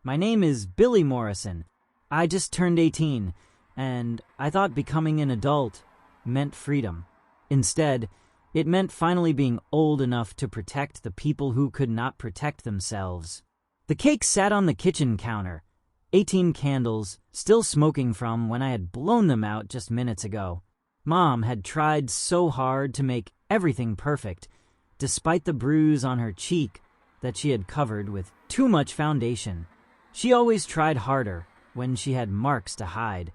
My name is Billy Morrison. I just turned 18, and I thought becoming an adult meant freedom. Instead, it meant finally being old enough to protect the people who could not protect themselves. The cake sat on the kitchen counter, 18 candles, still smoking from when I had blown them out just minutes ago. Mom had tried so hard to make everything perfect, despite the bruise on her cheek that she had covered with too much foundation. She always tried harder when she had marks to hide,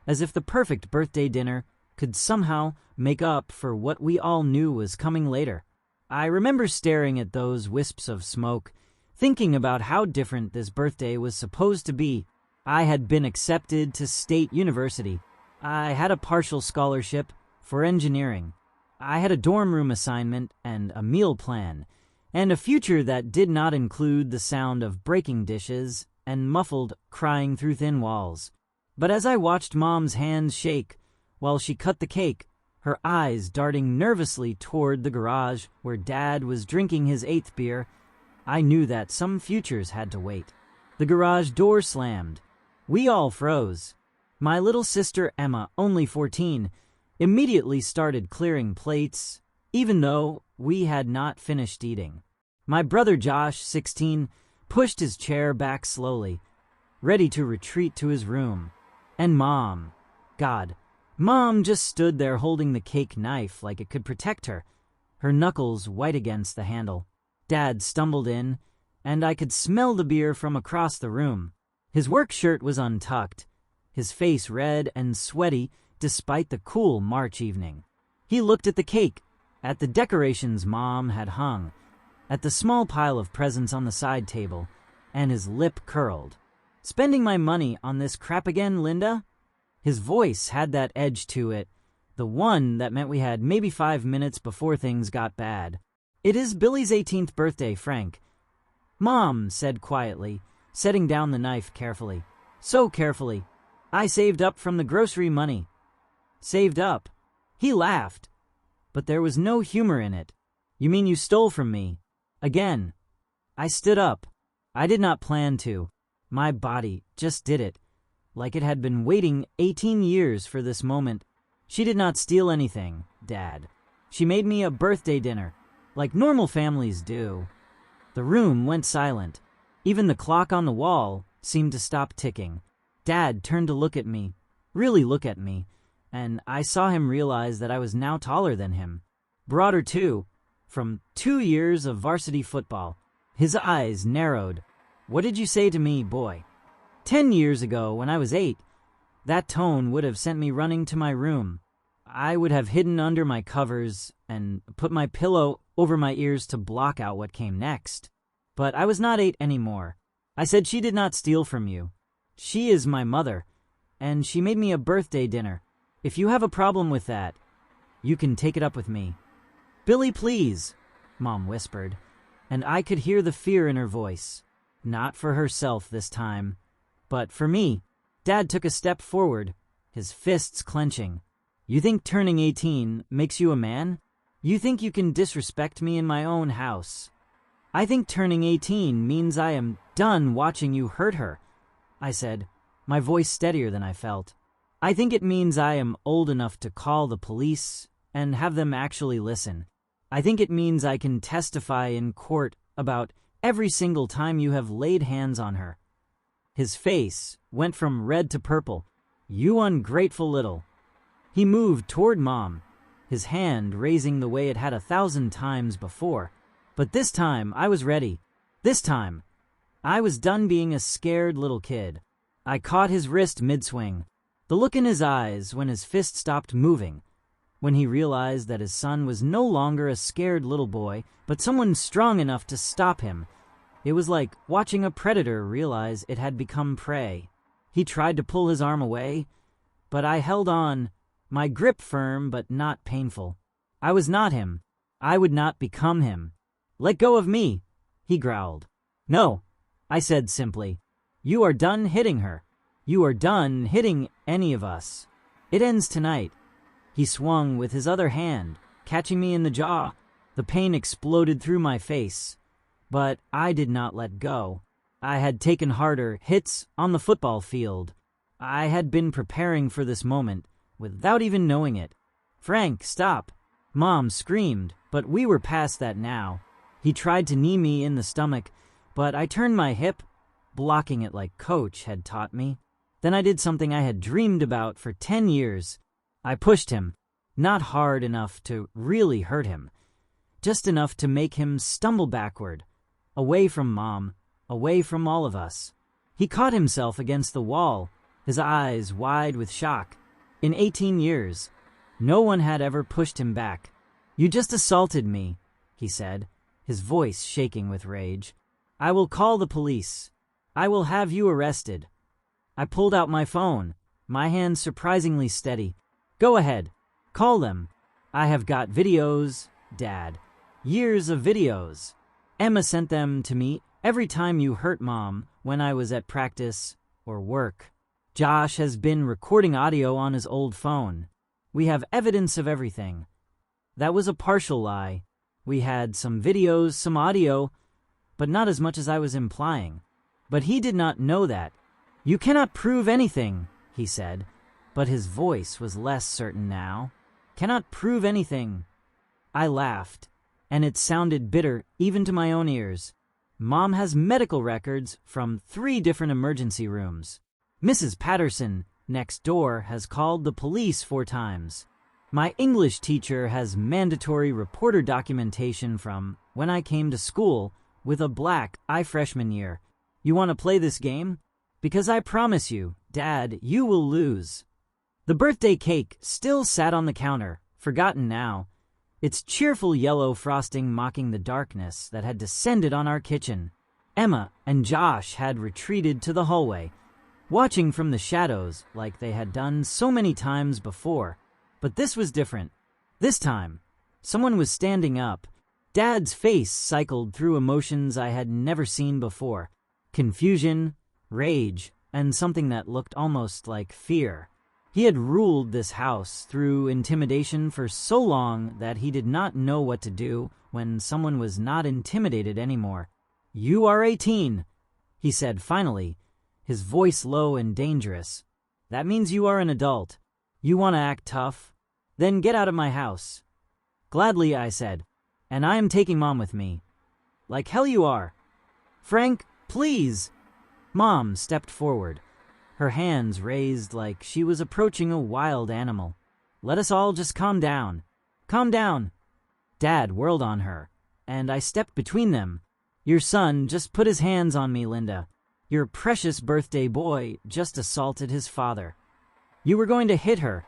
as if the perfect birthday dinner could somehow make up for what we all knew was coming later. I remember staring at those wisps of smoke, thinking about how different this birthday was supposed to be. I had been accepted to State University. I had a partial scholarship for engineering. I had a dorm room assignment and a meal plan, and a future that did not include the sound of breaking dishes and muffled crying through thin walls. But as I watched Mom's hands shake while she cut the cake, her eyes darting nervously toward the garage where Dad was drinking his 8th beer, I knew that some futures had to wait. The garage door slammed. We all froze. My little sister Emma, only 14, immediately started clearing plates, even though we had not finished eating. My brother Josh, 16, pushed his chair back slowly, ready to retreat to his room. And Mom, Mom just stood there holding the cake knife like it could protect her, her knuckles white against the handle. Dad stumbled in, and I could smell the beer from across the room. His work shirt was untucked, his face red and sweaty despite the cool March evening. He looked at the cake, at the decorations Mom had hung, at the small pile of presents on the side table, and his lip curled. "Spending my money on this crap again, Linda?" His voice had that edge to it, the one that meant we had maybe 5 minutes before things got bad. "It is Billy's 18th birthday, Frank," Mom said quietly, setting down the knife carefully. So carefully. "I saved up from the grocery money." "Saved up?" He laughed, but there was no humor in it. "You mean you stole from me?" Again. I stood up. I did not plan to. My body just did it, like it had been waiting 18 years for this moment. "She did not steal anything, Dad. She made me a birthday dinner, like normal families do." The room went silent. Even the clock on the wall seemed to stop ticking. Dad turned to look at me, really look at me, and I saw him realize that I was now taller than him. Broader too, from 2 years of varsity football. His eyes narrowed. "What did you say to me, boy?" 10 years ago, when I was 8, that tone would have sent me running to my room. I would have hidden under my covers and put my pillow over my ears to block out what came next. But I was not 8 anymore. I said, "She did not steal from you. She is my mother, and she made me a birthday dinner. If you have a problem with that, you can take it up with me." "Billy, please," Mom whispered, and I could hear the fear in her voice. Not for herself this time, but for me. Dad took a step forward, his fists clenching. "You think turning 18 makes you a man? You think you can disrespect me in my own house?" "I think turning 18 means I am done watching you hurt her," I said, my voice steadier than I felt. "I think it means I am old enough to call the police and have them actually listen. I think it means I can testify in court about every single time you have laid hands on her." His face went from red to purple. "You ungrateful little." He moved toward Mom, his hand raising the way it had 1,000 times before. But this time I was ready. This time I was done being a scared little kid. I caught his wrist mid-swing, the look in his eyes when his fist stopped moving, when he realized that his son was no longer a scared little boy, but someone strong enough to stop him. It was like watching a predator realize it had become prey. He tried to pull his arm away, but I held on, my grip firm but not painful. I was not him. I would not become him. "Let go of me," he growled. "No," I said simply. "You are done hitting her. You are done hitting any of us. It ends tonight." He swung with his other hand, catching me in the jaw. The pain exploded through my face, but I did not let go. I had taken harder hits on the football field. I had been preparing for this moment without even knowing it. "Frank, stop!" Mom screamed, but we were past that now. He tried to knee me in the stomach, but I turned my hip, blocking it like Coach had taught me. Then I did something I had dreamed about for 10 years. I pushed him, not hard enough to really hurt him, just enough to make him stumble backward, away from Mom, away from all of us. He caught himself against the wall, his eyes wide with shock. In 18 years, no one had ever pushed him back. "You just assaulted me," he said, his voice shaking with rage. "I will call the police. I will have you arrested." I pulled out my phone, my hand surprisingly steady. "Go ahead. Call them. I have got videos, Dad. Years of videos. Emma sent them to me every time you hurt Mom when I was at practice or work. Josh has been recording audio on his old phone. We have evidence of everything." That was a partial lie. We had some videos, some audio, but not as much as I was implying. But he did not know that. "You cannot prove anything," he said, but his voice was less certain now. "Cannot prove anything." I laughed, and it sounded bitter even to my own ears. "Mom has medical records from 3 different emergency rooms. Mrs. Patterson, next door, has called the police 4 times. My English teacher has mandatory reporter documentation from when I came to school with a black eye freshman year. You want to play this game? Because I promise you, Dad, you will lose." The birthday cake still sat on the counter, forgotten now, its cheerful yellow frosting mocking the darkness that had descended on our kitchen. Emma and Josh had retreated to the hallway, watching from the shadows like they had done so many times before. But this was different. This time, someone was standing up. Dad's face cycled through emotions I had never seen before. Confusion, rage, and something that looked almost like fear. He had ruled this house through intimidation for so long that he did not know what to do when someone was not intimidated anymore. "You are 18, he said finally, his voice low and dangerous. "That means you are an adult. You want to act tough? Then get out of my house." "Gladly," I said, "and I am taking Mom with me." "Like hell you are." "Frank, please." Mom stepped forward, her hands raised like she was approaching a wild animal. "Let us all just calm down. Calm down." Dad whirled on her, and I stepped between them. "Your son just put his hands on me, Linda. Your precious birthday boy just assaulted his father." "You were going to hit her,"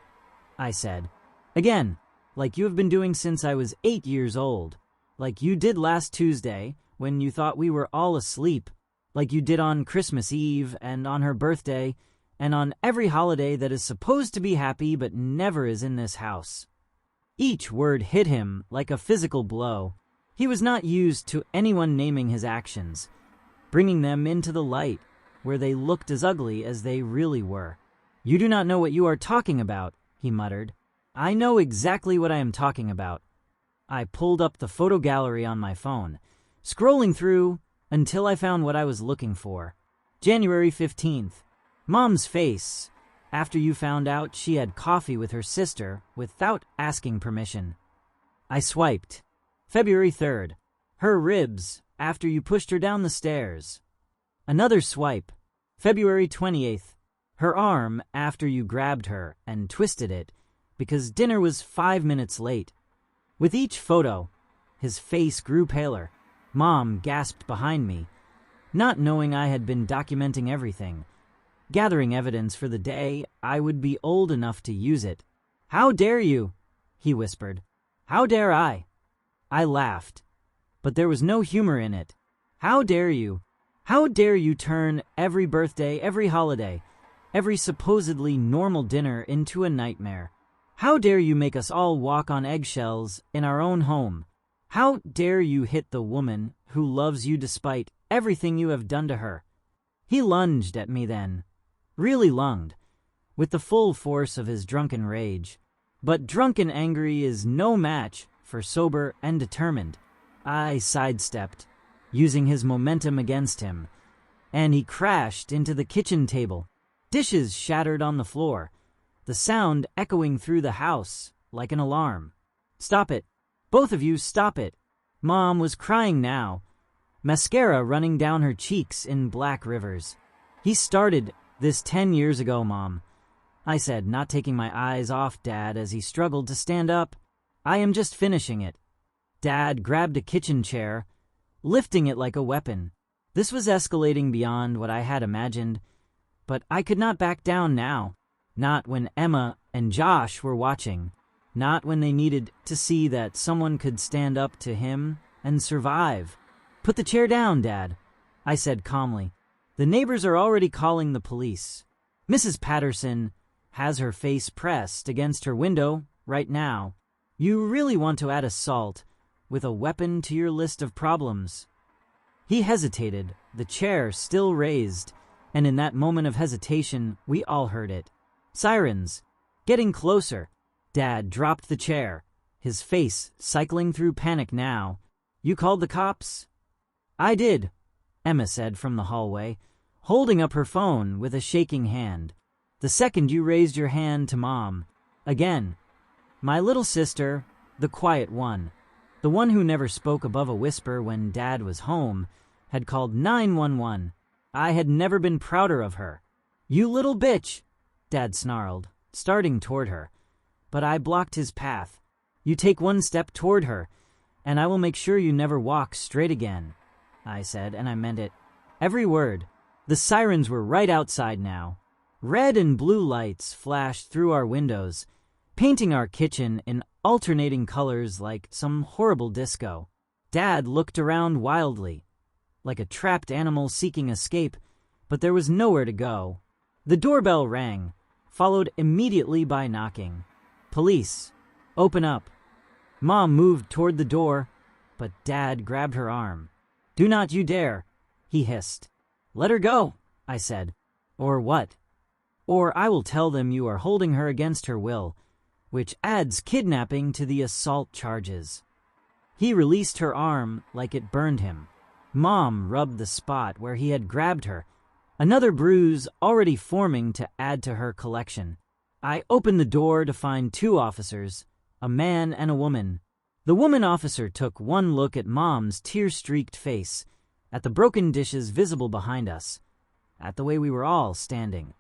I said. "Again, like you have been doing since I was 8 years old. Like you did last Tuesday when you thought we were all asleep. Like you did on Christmas Eve and on her birthday and on every holiday that is supposed to be happy but never is in this house." Each word hit him like a physical blow. He was not used to anyone naming his actions, bringing them into the light where they looked as ugly as they really were. "You do not know what you are talking about," he muttered. "I know exactly what I am talking about." I pulled up the photo gallery on my phone, scrolling through until I found what I was looking for. January 15th. Mom's face, after you found out she had coffee with her sister without asking permission. I swiped. February 3rd. Her ribs, after you pushed her down the stairs. Another swipe. February 28th. Her arm, after you grabbed her and twisted it, because dinner was 5 minutes late. With each photo, his face grew paler. Mom gasped behind me, not knowing I had been documenting everything, gathering evidence for the day I would be old enough to use it. "How dare you?" he whispered. "How dare I?" I laughed, but there was no humor in it. "How dare you? How dare you turn every birthday, every holiday, every supposedly normal dinner into a nightmare? How dare you make us all walk on eggshells in our own home? How dare you hit the woman who loves you despite everything you have done to her?" He lunged at me then, really lunged, with the full force of his drunken rage. But drunken angry is no match for sober and determined. I sidestepped, using his momentum against him, and he crashed into the kitchen table. Dishes shattered on the floor, the sound echoing through the house like an alarm. "Stop it. Both of you, stop it." Mom was crying now, mascara running down her cheeks in black rivers. "He started this 10 years ago, Mom," I said, not taking my eyes off Dad as he struggled to stand up. "I am just finishing it." Dad grabbed a kitchen chair, lifting it like a weapon. This was escalating beyond what I had imagined, but I could not back down now. Not when Emma and Josh were watching. Not when they needed to see that someone could stand up to him and survive. "Put the chair down, Dad," I said calmly. "The neighbors are already calling the police. Mrs. Patterson has her face pressed against her window right now. You really want to add assault with a weapon to your list of problems." He hesitated, the chair still raised, and in that moment of hesitation, we all heard it. Sirens, getting closer. Dad dropped the chair, his face cycling through panic now. "You called the cops?" "I did," Emma said from the hallway, holding up her phone with a shaking hand. "The second you raised your hand to Mom. Again. My little sister, the quiet one, the one who never spoke above a whisper when Dad was home, had called 911. I had never been prouder of her. "You little bitch," Dad snarled, starting toward her. But I blocked his path. "You take one step toward her, and I will make sure you never walk straight again," I said, and I meant it. Every word. The sirens were right outside now. Red and blue lights flashed through our windows, painting our kitchen in alternating colors like some horrible disco. Dad looked around wildly, like a trapped animal seeking escape, but there was nowhere to go. The doorbell rang, followed immediately by knocking. "Police, open up." Mom moved toward the door, but Dad grabbed her arm. "Do not you dare," he hissed. "Let her go," I said. "Or what?" "Or I will tell them you are holding her against her will, which adds kidnapping to the assault charges." He released her arm like it burned him. Mom rubbed the spot where he had grabbed her, another bruise already forming to add to her collection. I opened the door to find 2 officers, a man and a woman. The woman officer took one look at Mom's tear-streaked face, at the broken dishes visible behind us, at the way we were all standing.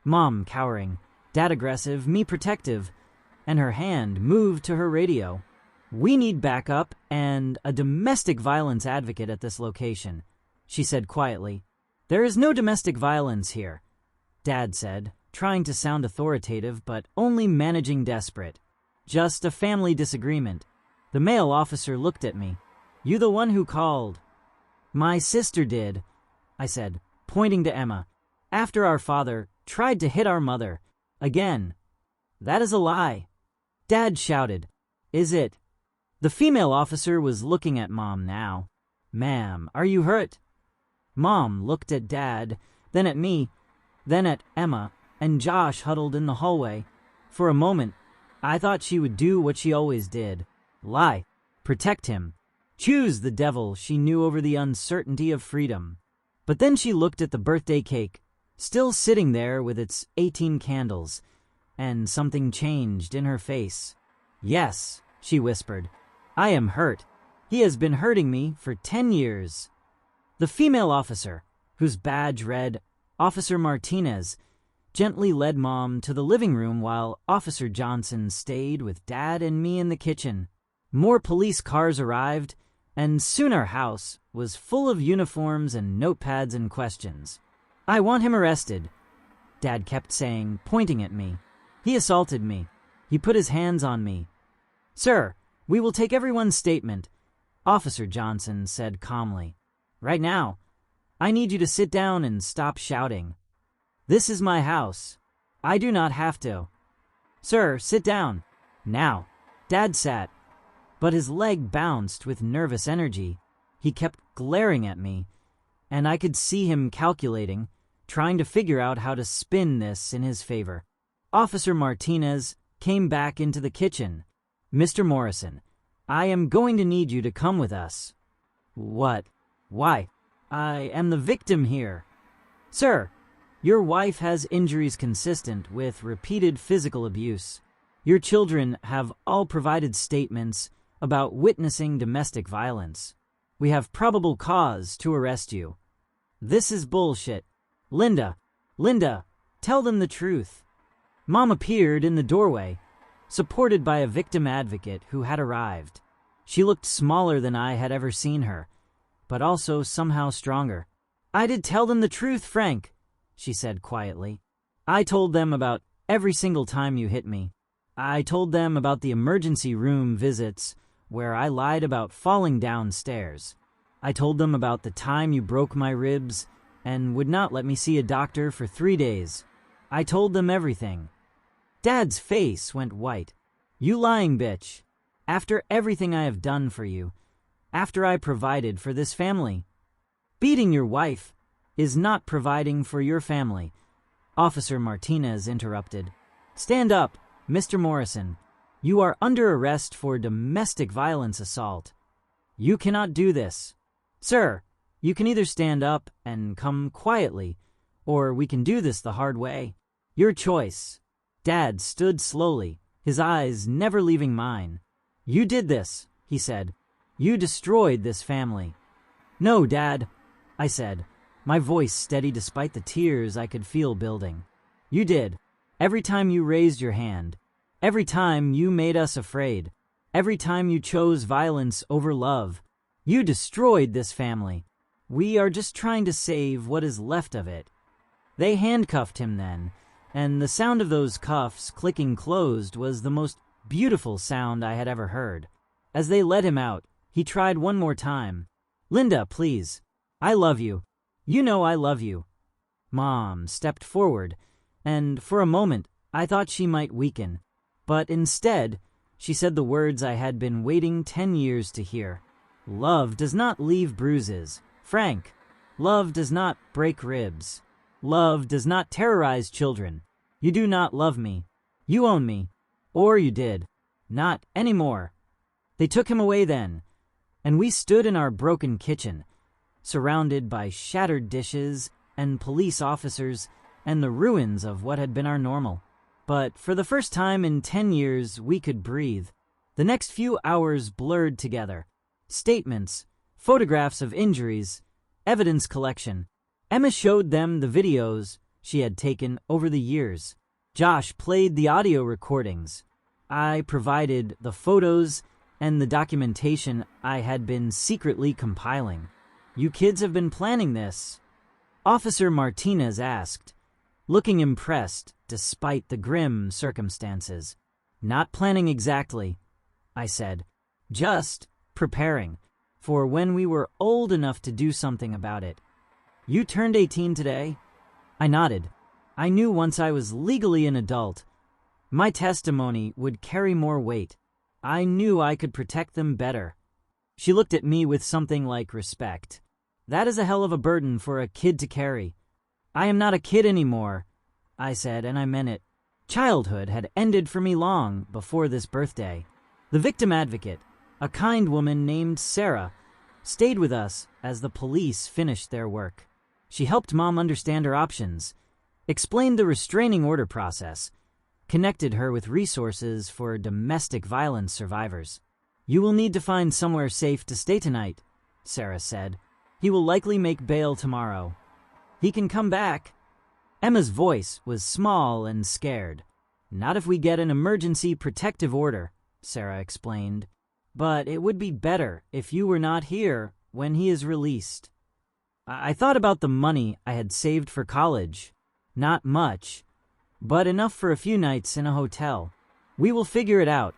Mom cowering, Dad aggressive, me protective, and her hand moved to her radio. "We need backup and a domestic violence advocate at this location," she said quietly. "There is no domestic violence here," Dad said, trying to sound authoritative but only managing desperate. "Just a family disagreement." The male officer looked at me. "You the one who called?" "My sister did," I said, pointing to Emma, "after our father tried to hit our mother. Again." "That is a lie," Dad shouted. "Is it?" The female officer was looking at Mom now. "Ma'am, are you hurt?" Mom looked at Dad, then at me, then at Emma, and Josh huddled in the hallway. For a moment, I thought she would do what she always did. Lie. Protect him. Choose the devil she knew over the uncertainty of freedom. But then she looked at the birthday cake, still sitting there with its 18 candles, and something changed in her face. "Yes," she whispered, "I am hurt. He has been hurting me for 10 years. The female officer, whose badge read Officer Martinez, gently led Mom to the living room while Officer Johnson stayed with Dad and me in the kitchen. More police cars arrived, and soon our house was full of uniforms and notepads and questions. "I want him arrested," Dad kept saying, pointing at me. "He assaulted me. He put his hands on me." "Sir, we will take everyone's statement," Officer Johnson said calmly. "Right now, I need you to sit down and stop shouting. This is my house. I do not have to." "Sir, sit down." Now, Dad sat, but his leg bounced with nervous energy. He kept glaring at me, and I could see him calculating, trying to figure out how to spin this in his favor. Officer Martinez came back into the kitchen. "Mr. Morrison, I am going to need you to come with us." "What? Why?" "I am the victim here," Sir, your wife has injuries consistent with repeated physical abuse. Your children have all provided statements about witnessing domestic violence. We have probable cause to arrest you. This is bullshit. Linda, tell them the truth. Mom appeared in the doorway, supported by a victim advocate who had arrived. She looked smaller than I had ever seen her, but also somehow stronger. I did tell them the truth, Frank, she said quietly. I told them about every single time you hit me. I told them about the emergency room visits where I lied about falling downstairs. I told them about the time you broke my ribs and would not let me see a doctor for 3 days. I told them everything. Dad's face went white. You lying bitch. After everything I have done for you, after I provided for this family. Beating your wife is not providing for your family, Officer Martinez interrupted. Stand up, Mr. Morrison. You are under arrest for domestic violence assault. You cannot do this. Sir, you can either stand up and come quietly, or we can do this the hard way. Your choice. Dad stood slowly, his eyes never leaving mine. You did this, he said. You destroyed this family. No, Dad, I said, my voice steady despite the tears I could feel building. You did. Every time you raised your hand. Every time you made us afraid. Every time you chose violence over love. You destroyed this family. We are just trying to save what is left of it. They handcuffed him then, and the sound of those cuffs clicking closed was the most beautiful sound I had ever heard. As they let him out, he tried one more time. Linda, please. I love you. You know I love you. Mom stepped forward, and for a moment I thought she might weaken. But instead, she said the words I had been waiting 10 years to hear. Love does not leave bruises, Frank. Love does not break ribs. Love does not terrorize children. You do not love me. You own me. Or you did. Not anymore. They took him away then, and we stood in our broken kitchen, surrounded by shattered dishes and police officers and the ruins of what had been our normal. But for the first time in 10 years, we could breathe. The next few hours blurred together. Statements, photographs of injuries, evidence collection. Emma showed them the videos she had taken over the years. Josh played the audio recordings. I provided the photos and the documentation I had been secretly compiling. You kids have been planning this? Officer Martinez asked, looking impressed despite the grim circumstances. Not planning exactly, I said. Just preparing for when we were old enough to do something about it. You turned 18 today? I nodded. I knew once I was legally an adult, my testimony would carry more weight. I knew I could protect them better. She looked at me with something like respect. That is a hell of a burden for a kid to carry. I am not a kid anymore, I said, and I meant it. Childhood had ended for me long before this birthday. The victim advocate, a kind woman named Sarah, stayed with us as the police finished their work. She helped Mom understand her options, explained the restraining order process, connected her with resources for domestic violence survivors. You will need to find somewhere safe to stay tonight, Sarah said. He will likely make bail tomorrow. He can come back. Emma's voice was small and scared. Not if we get an emergency protective order, Sarah explained. But it would be better if you were not here when he is released. I thought about the money I had saved for college. Not much, but enough for a few nights in a hotel. We will figure it out,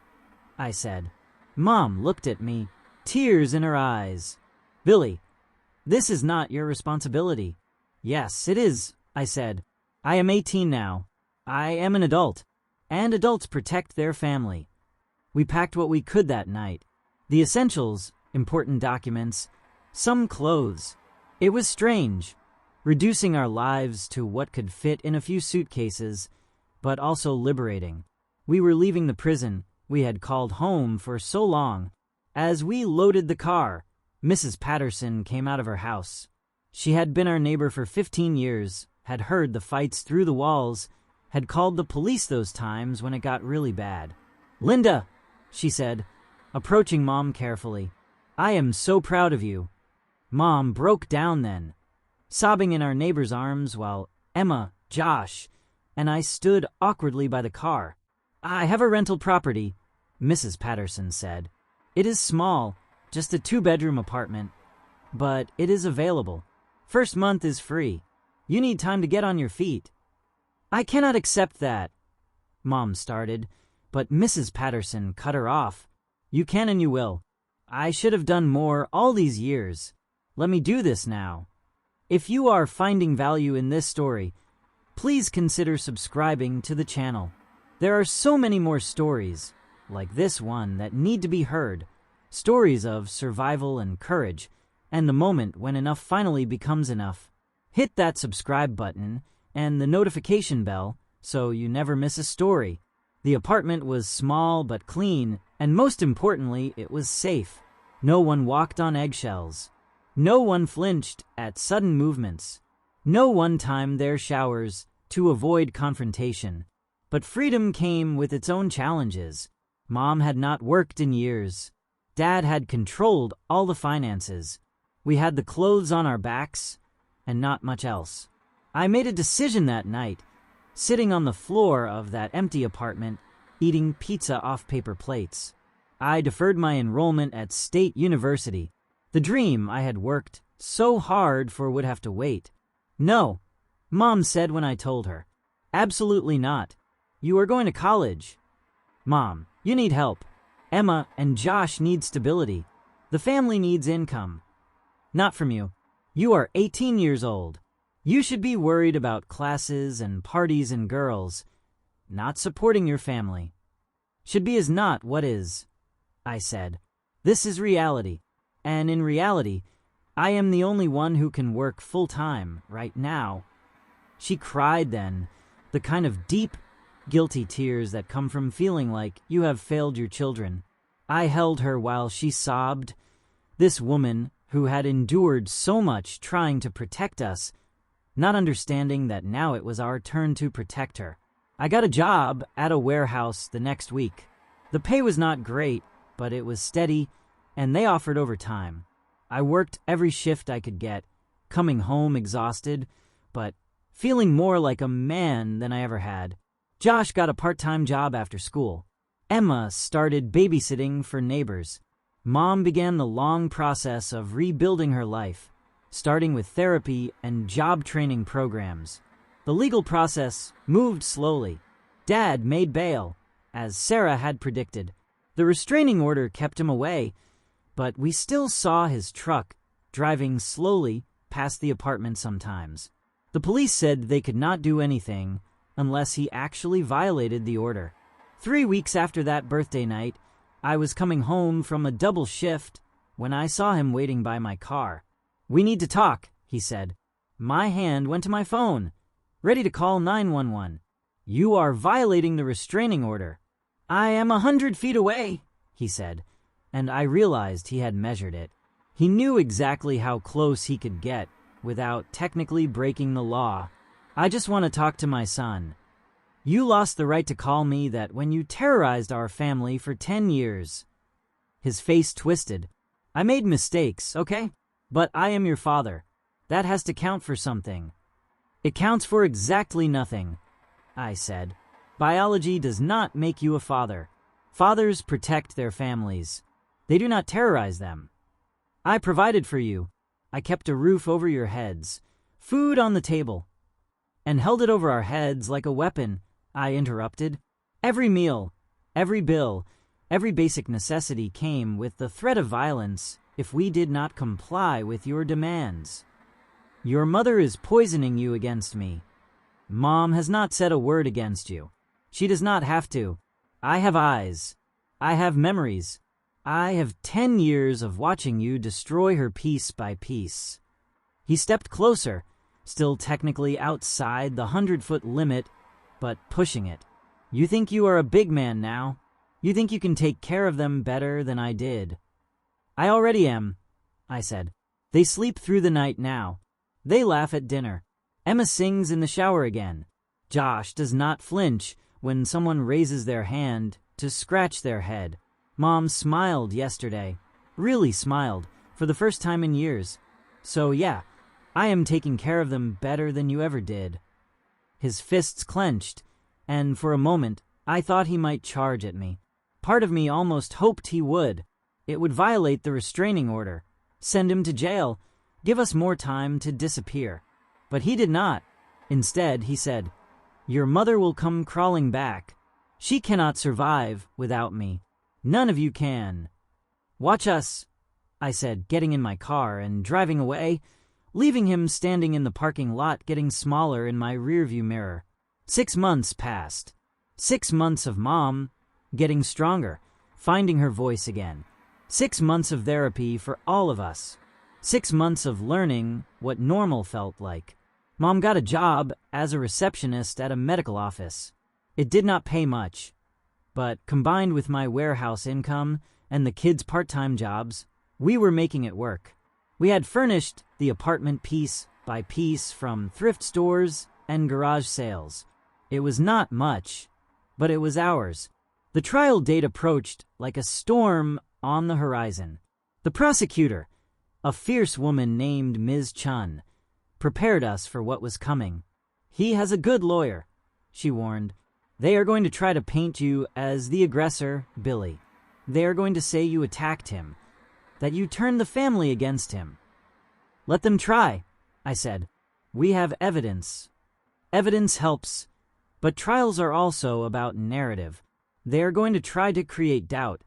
I said. Mom looked at me, tears in her eyes. Billy, this is not your responsibility. Yes, it is, I said. I am 18 now. I am an adult, and adults protect their family. We packed what we could that night. The essentials, important documents, some clothes. It was strange, reducing our lives to what could fit in a few suitcases, but also liberating. We were leaving the prison we had called home for so long. As we loaded the car, Mrs. Patterson came out of her house. She had been our neighbor for 15 years, had heard the fights through the walls, had called the police those times when it got really bad. "Linda," she said, approaching Mom carefully, "I am so proud of you." Mom broke down then, sobbing in our neighbor's arms while Emma, Josh, and I stood awkwardly by the car. "I have a rental property," Mrs. Patterson said. "It is small, just a 2-bedroom apartment, but it is available. First month is free. You need time to get on your feet." "I cannot accept that," Mom started, but Mrs. Patterson cut her off. "You can and you will. I should have done more all these years. Let me do this now. If you are finding value in this story, please consider subscribing to the channel. There are so many more stories, like this one, that need to be heard. Stories of survival and courage, and the moment when enough finally becomes enough. Hit that subscribe button and the notification bell so you never miss a story. The apartment was small but clean, and most importantly, it was safe. No one walked on eggshells. No one flinched at sudden movements. No one timed their showers to avoid confrontation. But freedom came with its own challenges. Mom had not worked in years. Dad had controlled all the finances. We had the clothes on our backs, and not much else. I made a decision that night, sitting on the floor of that empty apartment, eating pizza off paper plates. I deferred my enrollment at State University. The dream I had worked so hard for would have to wait. "No," Mom said when I told her. "Absolutely not. You are going to college." "Mom, you need help. Emma and Josh need stability. The family needs income." "Not from you. You are 18 years old. You should be worried about classes and parties and girls, not supporting your family." "Should be is not what is," I said. "This is reality. And in reality, I am the only one who can work full-time right now." She cried then, the kind of deep, guilty tears that come from feeling like you have failed your children. I held her while she sobbed. This woman who had endured so much trying to protect us, not understanding that now it was our turn to protect her. I got a job at a warehouse the next week. The pay was not great, but it was steady, and they offered overtime. I worked every shift I could get, coming home exhausted, but feeling more like a man than I ever had. Josh got a part-time job after school. Emma started babysitting for neighbors. Mom began the long process of rebuilding her life, starting with therapy and job training programs. The legal process moved slowly. Dad made bail, as Sarah had predicted. The restraining order kept him away, but we still saw his truck driving slowly past the apartment sometimes. The police said they could not do anything unless he actually violated the order. 3 weeks after that birthday night, I was coming home from a double shift when I saw him waiting by my car. "We need to talk," he said. My hand went to my phone, ready to call 911. "You are violating the restraining order." "I am 100 feet away," he said, and I realized he had measured it. He knew exactly how close he could get without technically breaking the law. "I just want to talk to my son. You lost the right to call me that when you terrorized our family for 10 years. His face twisted. "I made mistakes, okay? But I am your father. That has to count for something." "It counts for exactly nothing," I said. "Biology does not make you a father. Fathers protect their families. They do not terrorize them. I provided for you. I kept a roof over your heads, food on the table, and held it over our heads like a weapon," I interrupted. "Every meal, every bill, every basic necessity came with the threat of violence if we did not comply with your demands. Your mother is poisoning you against me. Mom has not said a word against you. She does not have to. I have eyes. I have memories. I have 10 years of watching you destroy her piece by piece." He stepped closer, still technically outside the 100-foot limit, but pushing it. "You think you are a big man now? You think you can take care of them better than I did?" "I already am," I said. "They sleep through the night now. They laugh at dinner. Emma sings in the shower again. Josh does not flinch when someone raises their hand to scratch their head. Mom smiled yesterday. Really smiled, for the first time in years. So yeah, I am taking care of them better than you ever did. His fists clenched, and for a moment, I thought he might charge at me. Part of me almost hoped he would. It would violate the restraining order, send him to jail, give us more time to disappear. But he did not. Instead, he said, "Your mother will come crawling back. She cannot survive without me. None of you can. Watch us," I said, getting in my car and driving away, leaving him standing in the parking lot getting smaller in my rearview mirror. 6 months passed. 6 months of Mom getting stronger, finding her voice again. 6 months of therapy for all of us. 6 months of learning what normal felt like. Mom got a job as a receptionist at a medical office. It did not pay much, but combined with my warehouse income and the kids' part-time jobs, we were making it work. We had furnished the apartment piece by piece from thrift stores and garage sales. It was not much, but it was ours. The trial date approached like a storm on the horizon. The prosecutor, a fierce woman named Ms. Chun, prepared us for what was coming. "He has a good lawyer," she warned. "They are going to try to paint you as the aggressor, Billy. They are going to say you attacked him, that you turned the family against him." "Let them try," I said. "We have evidence. Evidence helps, but trials are also about narrative. They are going to try to create doubt,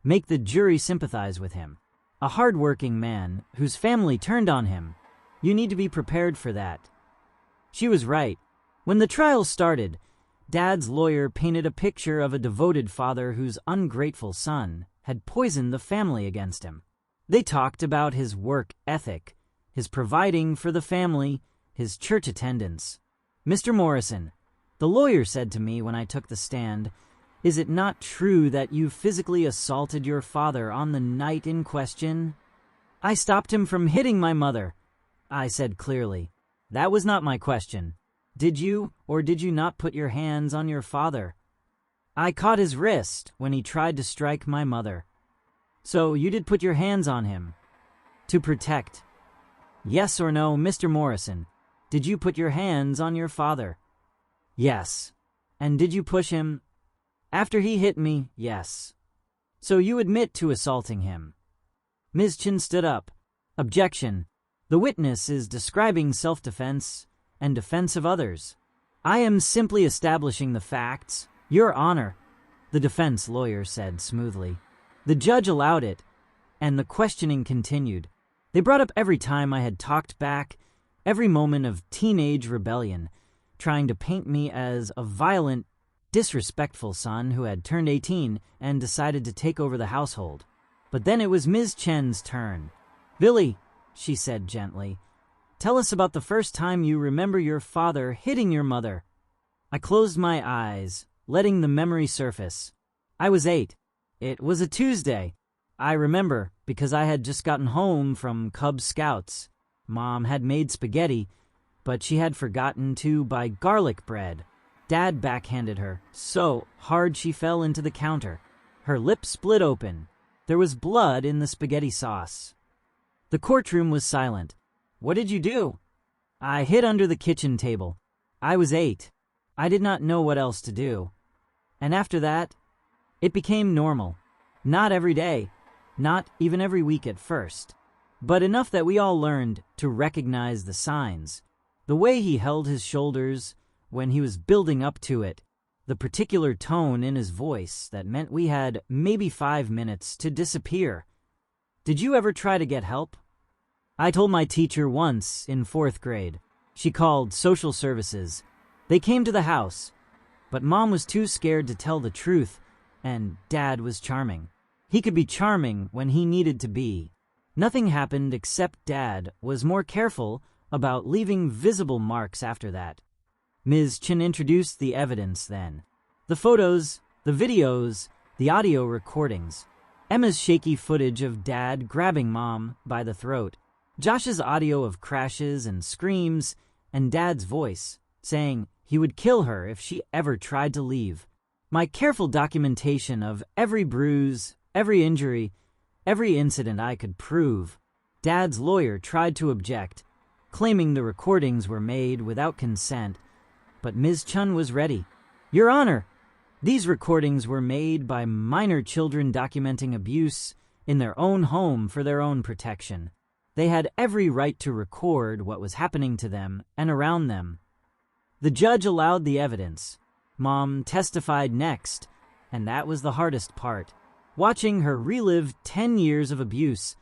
make the jury sympathize with him. A hard-working man whose family turned on him. You need to be prepared for that." She was right. When the trial started, Dad's lawyer painted a picture of a devoted father whose ungrateful son had poisoned the family against him. They talked about his work ethic, his providing for the family, his church attendance. "Mr. Morrison," the lawyer said to me when I took the stand, "is it not true that you physically assaulted your father on the night in question?" "I stopped him from hitting my mother," I said clearly. "That was not my question. Did you or did you not put your hands on your father?" "I caught his wrist when he tried to strike my mother." "So you did put your hands on him to protect. Yes or no, Mr. Morrison, did you put your hands on your father?" "Yes." "And did you push him?" "After he hit me, yes." "So you admit to assaulting him?" Ms. Chin stood up. "Objection. The witness is describing self-defense and defense of others. I am simply establishing the facts, Your Honor," the defense lawyer said smoothly. The judge allowed it, and the questioning continued. They brought up every time I had talked back, every moment of teenage rebellion, trying to paint me as a violent, disrespectful son who had turned 18 and decided to take over the household. But then it was Ms. Chen's turn. "Billy," she said gently, "tell us about the first time you remember your father hitting your mother." I closed my eyes, letting the memory surface. I was 8. It was a Tuesday. I remember because I had just gotten home from Cub Scouts. Mom had made spaghetti, but she had forgotten to buy garlic bread. Dad backhanded her so hard she fell into the counter. Her lip split open. There was blood in the spaghetti sauce. The courtroom was silent. "What did you do?" "I hid under the kitchen table. I was 8. I did not know what else to do. And after that, it became normal. Not every day, not even every week at first, but enough that we all learned to recognize the signs. The way he held his shoulders when he was building up to it, the particular tone in his voice that meant we had maybe 5 minutes to disappear. Did you ever try to get help?" I told my teacher once in 4th grade. She called social services. They came to the house, but Mom was too scared to tell the truth, and Dad was charming. He could be charming when he needed to be. Nothing happened except Dad was more careful about leaving visible marks after that. Ms. Chin introduced the evidence then. The photos, the videos, the audio recordings. Emma's shaky footage of Dad grabbing Mom by the throat. Josh's audio of crashes and screams, and Dad's voice, saying he would kill her if she ever tried to leave. My careful documentation of every bruise, every injury, every incident I could prove. Dad's lawyer tried to object, claiming the recordings were made without consent, but Ms. Chun was ready. Your Honor, these recordings were made by minor children documenting abuse in their own home for their own protection. They had every right to record what was happening to them and around them. The judge allowed the evidence. Mom testified next, and that was the hardest part. Watching her relive 10 years of abuse,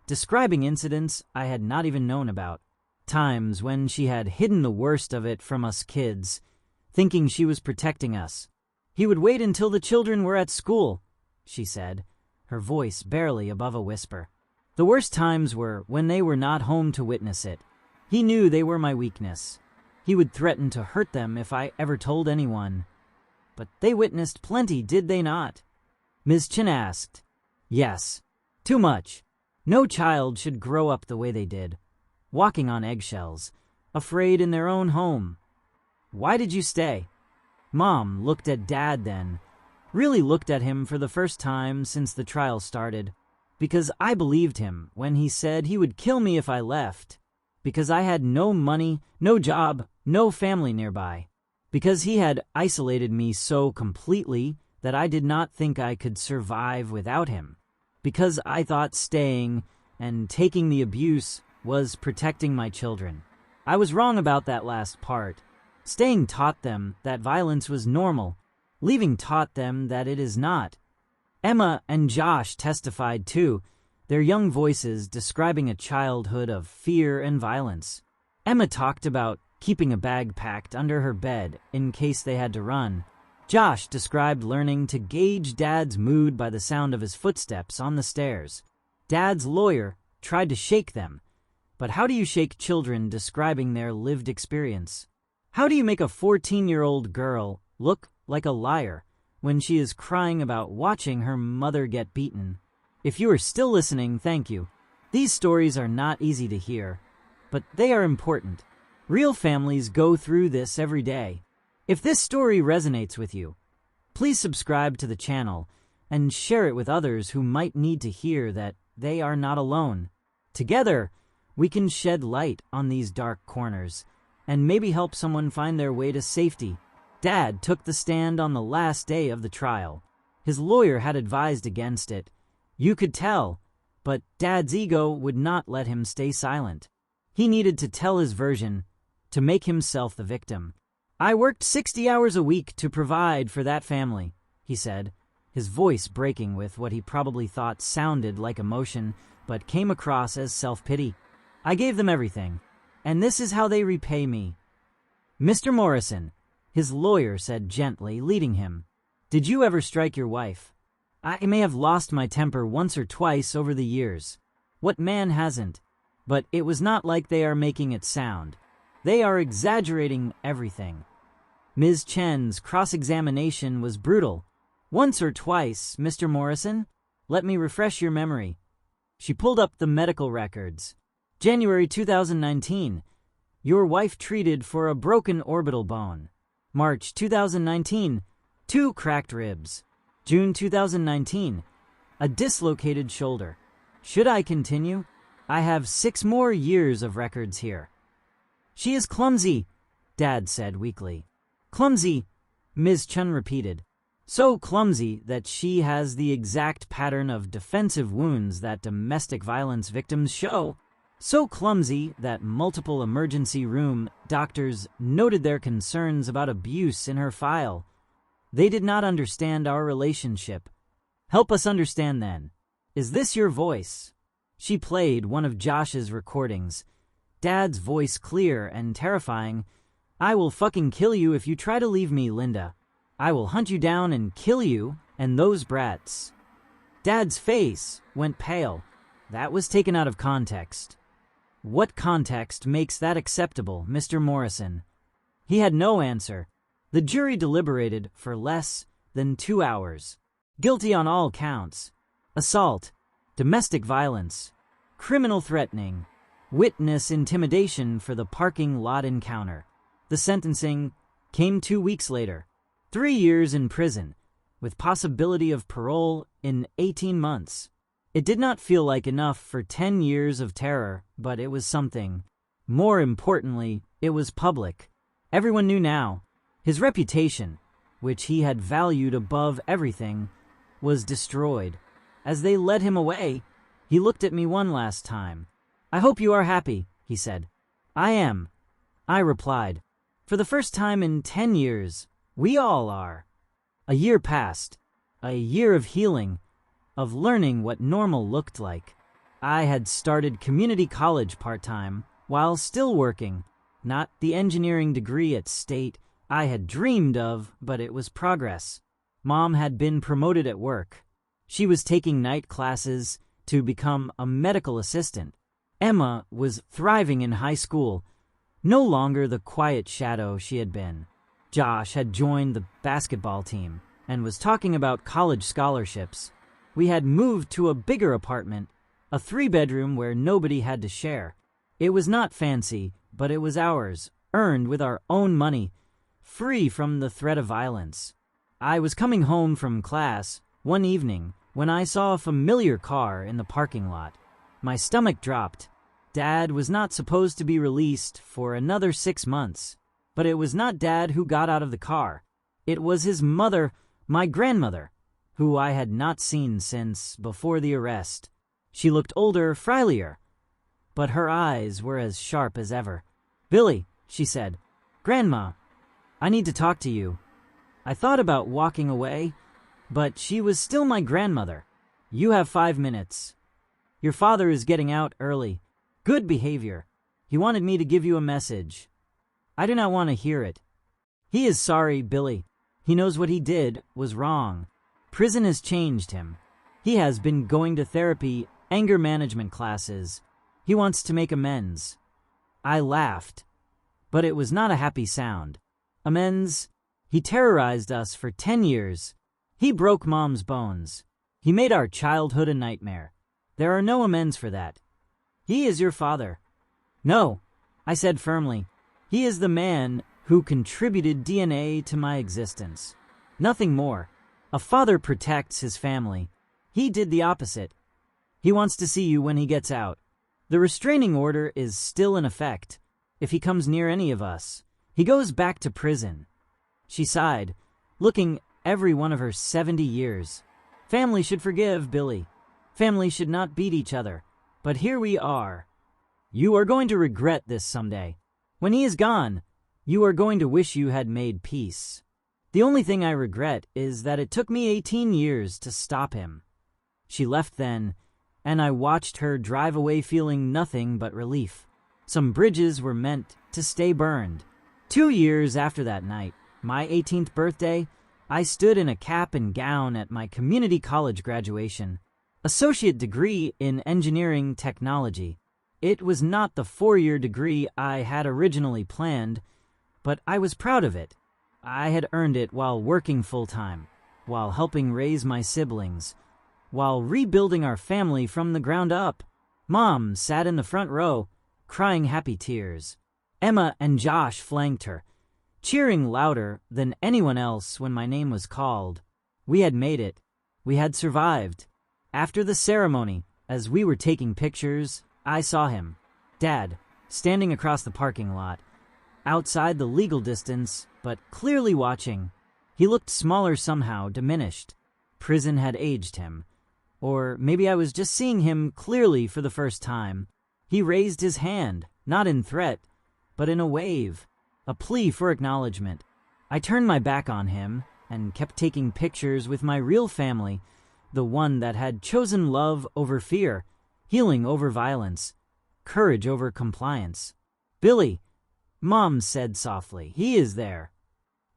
describing incidents I had not even known about. Times when she had hidden the worst of it from us kids, thinking she was protecting us. He would wait until the children were at school, she said, her voice barely above a whisper. The worst times were when they were not home to witness it. He knew they were my weakness. He would threaten to hurt them if I ever told anyone. But they witnessed plenty, did they not? Ms. Chin asked. Yes. Too much. No child should grow up the way they did, walking on eggshells, afraid in their own home. Why did you stay? Mom looked at Dad then, really looked at him for the first time since the trial started. Because I believed him when he said he would kill me if I left. Because I had no money, no job, no family nearby. Because he had isolated me so completely that I did not think I could survive without him. Because I thought staying and taking the abuse was protecting my children. I was wrong about that last part. Staying taught them that violence was normal. Leaving taught them that it is not. Emma and Josh testified too, their young voices describing a childhood of fear and violence. Emma talked about keeping a bag packed under her bed in case they had to run. Josh described learning to gauge Dad's mood by the sound of his footsteps on the stairs. Dad's lawyer tried to shake them. But how do you shake children describing their lived experience? How do you make a 14-year-old girl look like a liar when she is crying about watching her mother get beaten? If you are still listening, thank you. These stories are not easy to hear, but they are important. Real families go through this every day. If this story resonates with you, please subscribe to the channel and share it with others who might need to hear that they are not alone. Together, we can shed light on these dark corners and maybe help someone find their way to safety. Dad took the stand on the last day of the trial. His lawyer had advised against it. You could tell, but Dad's ego would not let him stay silent. He needed to tell his version, to make himself the victim. I worked 60 hours a week to provide for that family, he said, his voice breaking with what he probably thought sounded like emotion, but came across as self-pity. I gave them everything, and this is how they repay me. Mr. Morrison, his lawyer said gently, leading him. Did you ever strike your wife? I may have lost my temper once or twice over the years. What man hasn't? But it was not like they are making it sound. They are exaggerating everything. Ms. Chen's cross-examination was brutal. Once or twice, Mr. Morrison? Let me refresh your memory. She pulled up the medical records. January 2019. Your wife treated for a broken orbital bone. March 2019. 2 cracked ribs. June 2019. A dislocated shoulder. Should I continue? I have 6 more years of records here. She is clumsy, Dad said weakly. Clumsy, Ms. Chun repeated. So clumsy that she has the exact pattern of defensive wounds that domestic violence victims show. So clumsy that multiple emergency room doctors noted their concerns about abuse in her file. They did not understand our relationship. Help us understand then. Is this your voice? She played one of Josh's recordings. Dad's voice clear and terrifying. I will fucking kill you if you try to leave me, Linda. I will hunt you down and kill you and those brats. Dad's face went pale. That was taken out of context. What context makes that acceptable, Mr. Morrison? He had no answer. The jury deliberated for less than 2 hours. Guilty on all counts. Assault, domestic violence, criminal threatening, witness intimidation for the parking lot encounter. The sentencing came 2 weeks later. 3 years in prison, with possibility of parole in 18 months. It did not feel like enough for 10 years of terror, but it was something. More importantly, it was public. Everyone knew now. His reputation, which he had valued above everything, was destroyed. As they led him away, he looked at me one last time. "I hope you are happy," he said. "I am," I replied. "For the first time in 10 years, we all are." A year passed, a year of healing, of learning what normal looked like. I had started community college part-time while still working, not the engineering degree at State I had dreamed of, but it was progress. Mom had been promoted at work. She was taking night classes to become a medical assistant. Emma was thriving in high school, no longer the quiet shadow she had been. Josh had joined the basketball team and was talking about college scholarships. We had moved to a bigger apartment, a 3-bedroom where nobody had to share. It was not fancy, but it was ours, earned with our own money, free from the threat of violence. I was coming home from class one evening when I saw a familiar car in the parking lot. My stomach dropped. Dad was not supposed to be released for another 6 months. But it was not Dad who got out of the car. It was his mother, my grandmother, who I had not seen since before the arrest. She looked older, frilier, but her eyes were as sharp as ever. "Billy," she said, "Grandma, I need to talk to you." I thought about walking away, but she was still my grandmother. "You have 5 minutes. Your father is getting out early. Good behavior. He wanted me to give you a message." I do not want to hear it. "He is sorry, Billy. He knows what he did was wrong. Prison has changed him. He has been going to therapy, anger management classes. He wants to make amends." I laughed, but it was not a happy sound. Amends? He terrorized us for 10 years. He broke Mom's bones. He made our childhood a nightmare. There are no amends for that. He is your father. "No," I said firmly. "He is the man who contributed DNA to my existence. Nothing more. A father protects his family. He did the opposite. He wants to see you when he gets out. The restraining order is still in effect. If he comes near any of us, he goes back to prison." She sighed, looking every one of her 70 years. Family should forgive, Billy. Family should not beat each other. But here we are. You are going to regret this someday. When he is gone, you are going to wish you had made peace. The only thing I regret is that it took me 18 years to stop him." She left then, and I watched her drive away feeling nothing but relief. Some bridges were meant to stay burned. 2 years after that night, my 18th birthday, I stood in a cap and gown at my community college graduation. Associate degree in engineering technology. It was not the 4-year degree I had originally planned, but I was proud of it. I had earned it while working full-time, while helping raise my siblings, while rebuilding our family from the ground up. Mom sat in the front row, crying happy tears. Emma and Josh flanked her, cheering louder than anyone else when my name was called. We had made it. We had survived. After the ceremony, as we were taking pictures, I saw him, Dad, standing across the parking lot, outside the legal distance, but clearly watching. He looked smaller somehow, diminished. Prison had aged him. Or maybe I was just seeing him clearly for the first time. He raised his hand, not in threat, but in a wave, a plea for acknowledgement. I turned my back on him and kept taking pictures with my real family, the one that had chosen love over fear, healing over violence, courage over compliance. "Billy," Mom said softly, "he is there."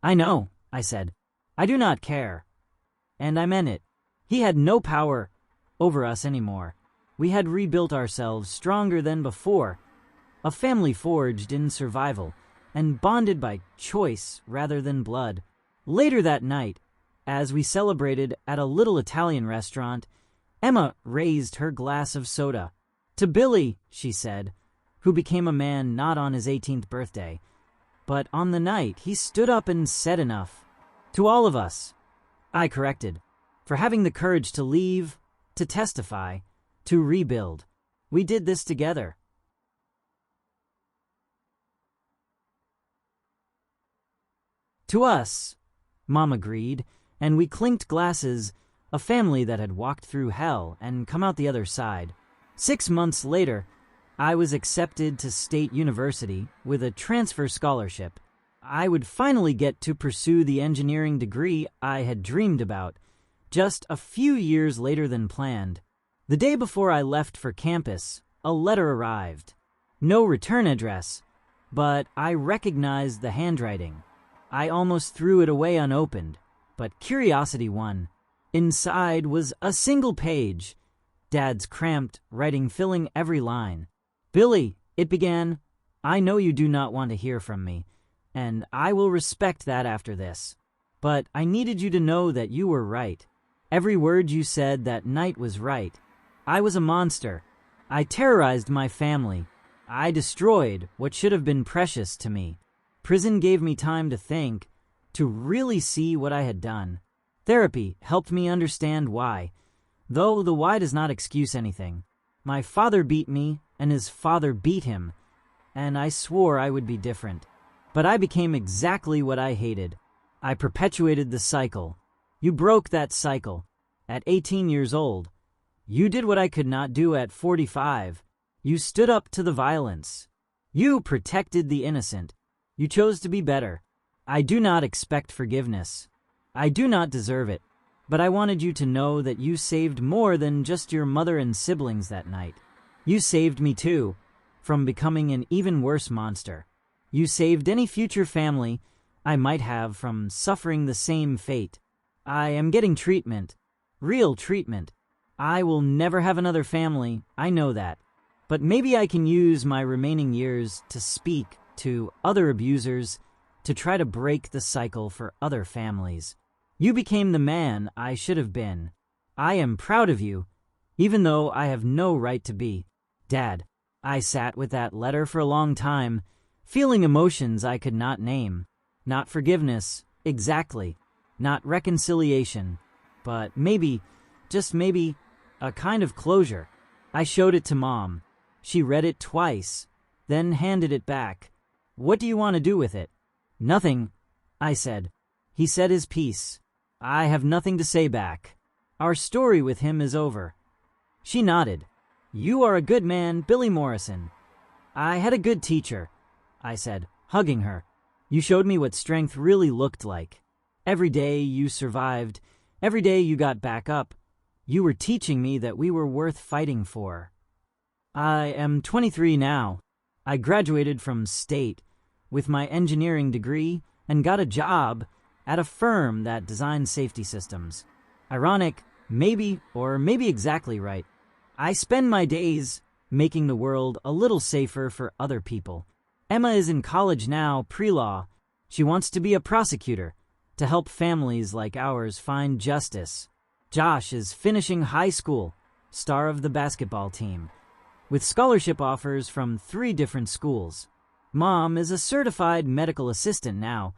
"I know," I said. "I do not care." And I meant it. He had no power over us anymore. We had rebuilt ourselves stronger than before, a family forged in survival and bonded by choice rather than blood. Later that night, as we celebrated at a little Italian restaurant, Emma raised her glass of soda. "To Billy," she said, who became a man not on his 18th birthday, but on the night he stood up and said enough. To all of us, I corrected, for having the courage to leave, to testify, to rebuild. We did this together. To us, Mom agreed, and we clinked glasses, a family that had walked through hell and come out the other side. 6 months later, I was accepted to State University with a transfer scholarship. I would finally get to pursue the engineering degree I had dreamed about, just a few years later than planned. The day before I left for campus, a letter arrived. No return address, but I recognized the handwriting. I almost threw it away unopened, but curiosity won. Inside was a single page, Dad's cramped writing filling every line. "Billy," it began, "I know you do not want to hear from me, and I will respect that after this. But I needed you to know that you were right. Every word you said that night was right. I was a monster. I terrorized my family. I destroyed what should have been precious to me. Prison gave me time to think, to really see what I had done. Therapy helped me understand why, though the why does not excuse anything. My father beat me, and his father beat him, and I swore I would be different. But I became exactly what I hated. I perpetuated the cycle. You broke that cycle. At 18 years old, you did what I could not do at 45. You stood up to the violence. You protected the innocent. You chose to be better. I do not expect forgiveness. I do not deserve it. But I wanted you to know that you saved more than just your mother and siblings that night. You saved me too, from becoming an even worse monster. You saved any future family I might have from suffering the same fate. I am getting treatment. Real treatment. I will never have another family, I know that. But maybe I can use my remaining years to speak to other abusers to try to break the cycle for other families. You became the man I should have been. I am proud of you, even though I have no right to be. Dad, I sat with that letter for a long time, feeling emotions I could not name. Not forgiveness, exactly. Not reconciliation. But maybe, just maybe, a kind of closure. I showed it to Mom. She read it twice, then handed it back. "What do you want to do with it?" "Nothing," I said. He said his piece. I have nothing to say back. Our story with him is over. She nodded. "You are a good man, Billy Morrison." "I had a good teacher," I said, hugging her. "You showed me what strength really looked like. Every day you survived, every day you got back up. You were teaching me that we were worth fighting for." I am 23 now. I graduated from State with my engineering degree and got a job at a firm that designs safety systems. Ironic, maybe, or maybe exactly right. I spend my days making the world a little safer for other people. Emma is in college now, pre-law. She wants to be a prosecutor to help families like ours find justice. Josh is finishing high school, star of the basketball team, with scholarship offers from 3 different schools. Mom is a certified medical assistant now,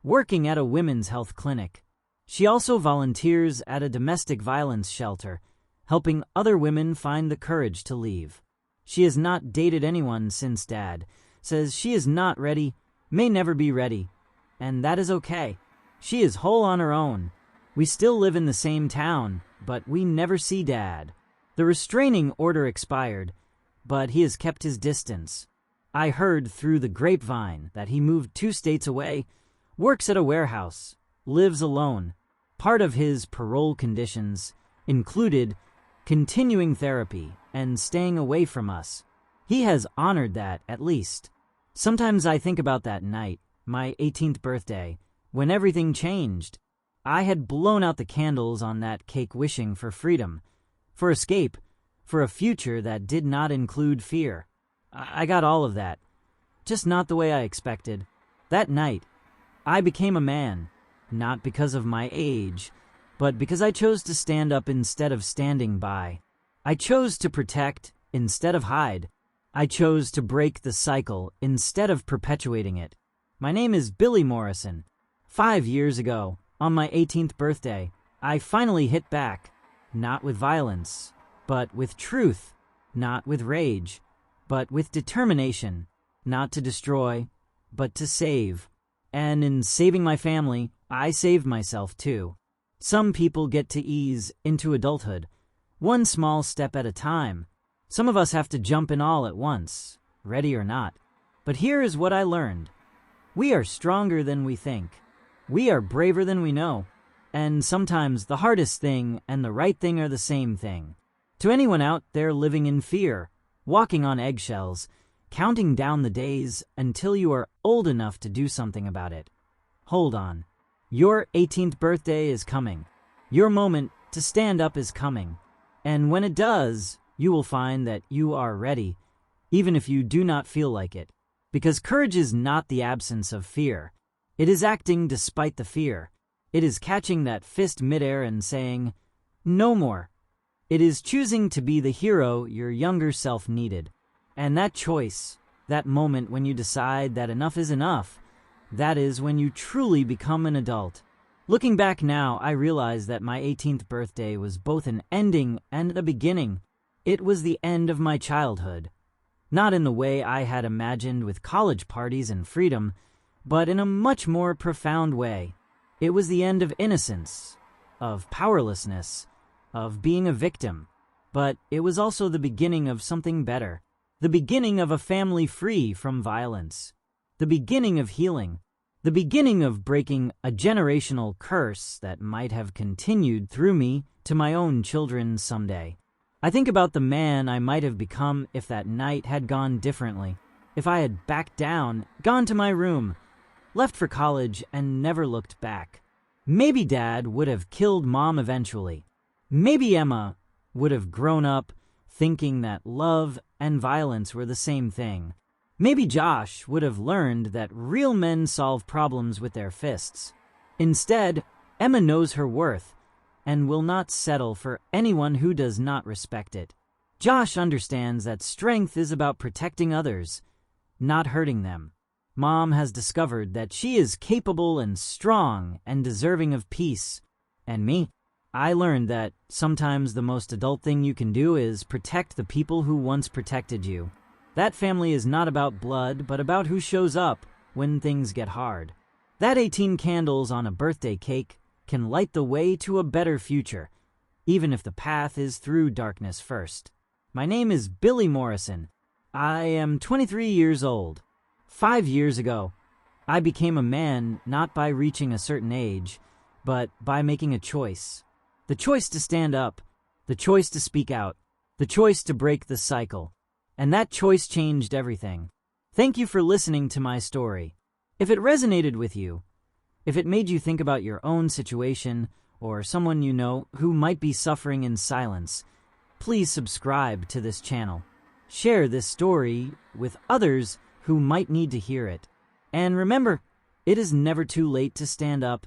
working at a women's health clinic. She also volunteers at a domestic violence shelter, helping other women find the courage to leave. She has not dated anyone since Dad, says she is not ready, may never be ready, and that is okay. She is whole on her own. We still live in the same town, but we never see Dad. The restraining order expired, but he has kept his distance. I heard through the grapevine that he moved 2 states away, works at a warehouse, lives alone. Part of his parole conditions included continuing therapy and staying away from us. He has honored that, at least. Sometimes I think about that night, my 18th birthday, when everything changed. I had blown out the candles on that cake wishing for freedom, for escape, for a future that did not include fear. I got all of that, just not the way I expected. That night, I became a man, not because of my age, but because I chose to stand up instead of standing by. I chose to protect instead of hide. I chose to break the cycle instead of perpetuating it. My name is Billy Morrison. 5 years ago, on my 18th birthday, I finally hit back. Not with violence, but with truth. Not with rage, but with determination. Not to destroy, but to save. And in saving my family, I saved myself too. Some people get to ease into adulthood, one small step at a time. Some of us have to jump in all at once, ready or not. But here is what I learned. We are stronger than we think. We are braver than we know. And sometimes the hardest thing and the right thing are the same thing. To anyone out there living in fear, walking on eggshells, counting down the days until you are old enough to do something about it, hold on. Your 18th birthday is coming. Your moment to stand up is coming. And when it does, you will find that you are ready, even if you do not feel like it. Because courage is not the absence of fear. It is acting despite the fear. It is catching that fist midair and saying, no more. It is choosing to be the hero your younger self needed. And that choice, that moment when you decide that enough is enough, that is when you truly become an adult. Looking back now, I realize that my 18th birthday was both an ending and a beginning. It was the end of my childhood. Not in the way I had imagined with college parties and freedom, but in a much more profound way. It was the end of innocence, of powerlessness, of being a victim. But it was also the beginning of something better. The beginning of a family free from violence. The beginning of healing. The beginning of breaking a generational curse that might have continued through me to my own children someday. I think about the man I might have become if that night had gone differently. If I had backed down, gone to my room, left for college, and never looked back. Maybe Dad would have killed Mom eventually. Maybe Emma would have grown up thinking that love and violence were the same thing. Maybe Josh would have learned that real men solve problems with their fists. Instead, Emma knows her worth and will not settle for anyone who does not respect it. Josh understands that strength is about protecting others, not hurting them. Mom has discovered that she is capable and strong and deserving of peace. And me, I learned that sometimes the most adult thing you can do is protect the people who once protected you. That family is not about blood, but about who shows up when things get hard. That 18 candles on a birthday cake can light the way to a better future, even if the path is through darkness first. My name is Billy Morrison. I am 23 years old. 5 years ago, I became a man not by reaching a certain age, but by making a choice. The choice to stand up, the choice to speak out, the choice to break the cycle. And that choice changed everything. Thank you for listening to my story. If it resonated with you, if it made you think about your own situation or someone you know who might be suffering in silence, please subscribe to this channel. Share this story with others who might need to hear it. And remember, it is never too late to stand up,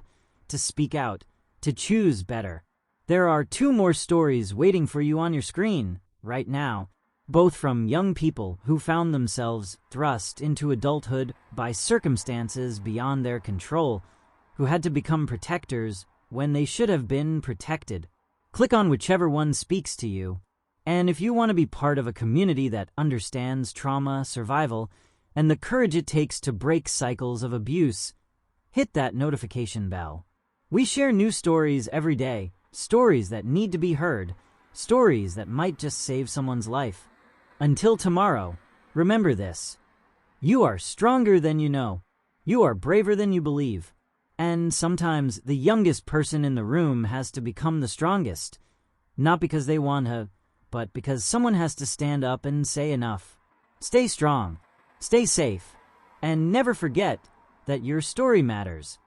to speak out, to choose better. There are 2 more stories waiting for you on your screen right now, both from young people who found themselves thrust into adulthood by circumstances beyond their control, who had to become protectors when they should have been protected. Click on whichever one speaks to you. And if you want to be part of a community that understands trauma, survival, and the courage it takes to break cycles of abuse, hit that notification bell. We share new stories every day, stories that need to be heard, stories that might just save someone's life. Until tomorrow, remember this. You are stronger than you know. You are braver than you believe. And sometimes the youngest person in the room has to become the strongest, not because they want to, but because someone has to stand up and say enough. Stay strong. Stay safe, and never forget that your story matters.